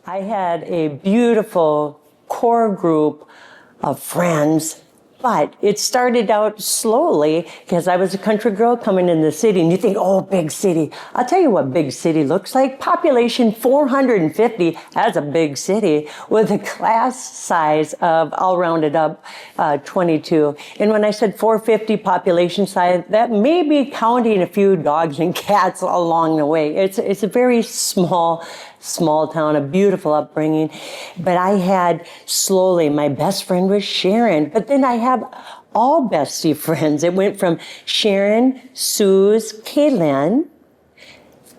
I had a beautiful core group of friends, but it started out slowly because I was a country girl coming in the city, and you think, oh, big city. I'll tell you what big city looks like. Population 450, that's a big city, with a class size of, I'll round it up, 22. And when I said 450 population size, that may be counting a few dogs and cats along the way. It's a very small town, a beautiful upbringing. But I had slowly, my best friend was Sharon, but then I have all bestie friends. It went from Sharon, Suze, Kalin,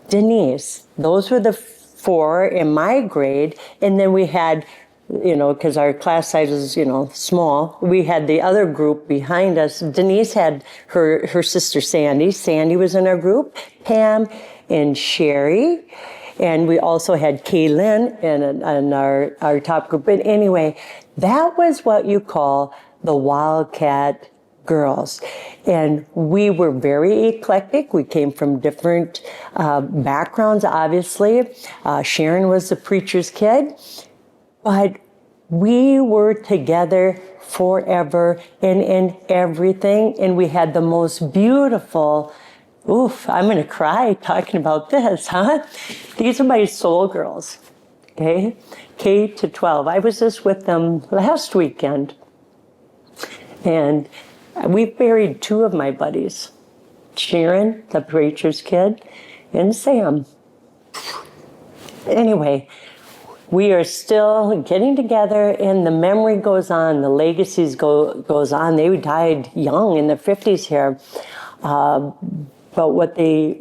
Denise. Those were the four in my grade. And then we had, because our class size is, small, we had the other group behind us. Denise had her sister Sandy. Sandy was in our group, Pam and Sherry. And we also had Kalin in our top group. But anyway, that was what you call the Wildcat girls. And we were very eclectic. We came from different backgrounds, obviously. Sharon was the preacher's kid. But we were together forever in everything. And we had the most beautiful, I'm going to cry talking about this, huh? These are my soul girls, okay? K to 12. I was just with them last weekend. And we buried two of my buddies, Sharon, the preacher's kid, and Sam. Anyway, we are still getting together, and the memory goes on. The legacies goes on. They died young in their 50s here. But what they,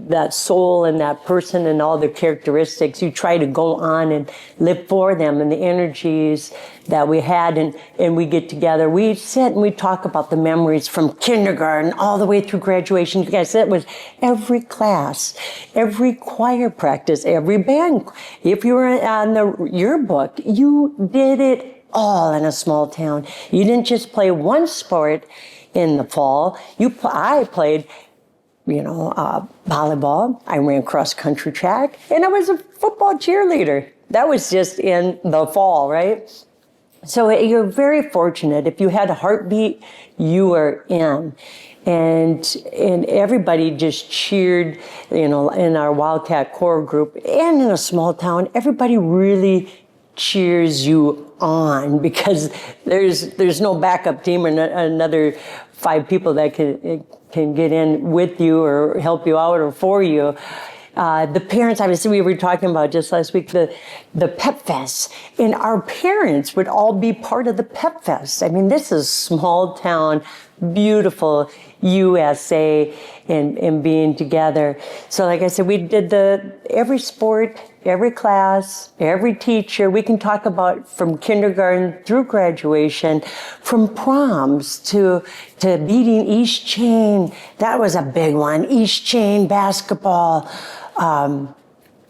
that soul and that person and all their characteristics, you try to go on and live for them, and the energies that we had, and we get together. We sit and we talk about the memories from kindergarten all the way through graduation. You guys, that was every class, every choir practice, every band. If you were on the yearbook, you did it all in a small town. You didn't just play one sport in the fall. I played volleyball, I ran cross country track, and I was a football cheerleader. That was just in the fall, right? So you're very fortunate. If you had a heartbeat, you were in. And everybody just cheered, in our Wildcat core group, and in a small town, everybody really cheers you on, because there's no backup team or another 5 people that can get in with you or help you out or for you. The parents, obviously, we were talking about just last week, the Pep Fest, and our parents would all be part of the Pep Fest. I mean, this is small town, beautiful USA, and being together. So like I said, we did every sport, every class, every teacher. We can talk about from kindergarten through graduation, from proms to beating East Chain. That was a big one. East Chain basketball.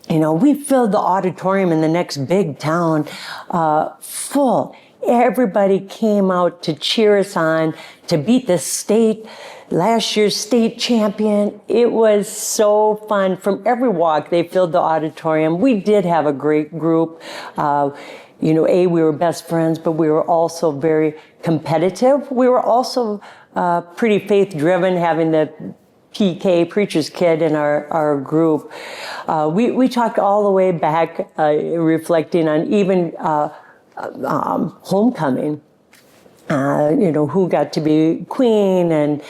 We filled the auditorium in the next big town full. Everybody came out to cheer us on, to beat the last year's state champion. It was so fun. From every walk, they filled the auditorium. We did have a great group. We were best friends, but we were also very competitive. We were also pretty faith-driven, having the PK, preacher's kid, in our group. We talked all the way back, reflecting on even homecoming, who got to be queen, and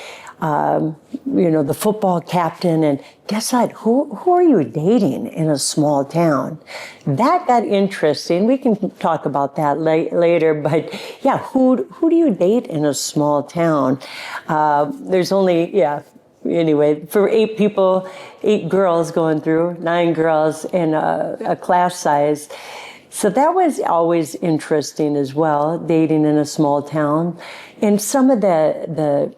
the football captain, and guess what? Who are you dating in a small town? That got interesting. We can talk about that later, but yeah, who do you date in a small town? There's only, anyway, for 8 people, 8 girls going through, 9 girls in a class size. So that was always interesting as well, dating in a small town. And some of the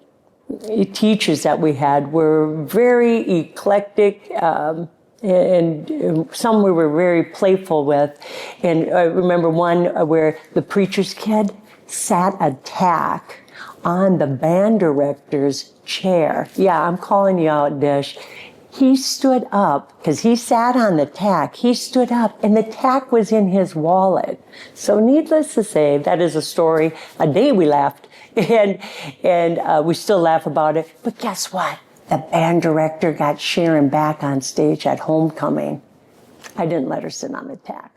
teachers that we had were very eclectic, and some we were very playful with. And I remember one where the preacher's kid sat a tack on the band director's chair. Yeah, I'm calling you out, Dish. He stood up, because he sat on the tack. He stood up, and the tack was in his wallet. So needless to say, that is a story. A day we laughed, and we still laugh about it. But guess what? The band director got Sharon back on stage at homecoming. I didn't let her sit on the tack.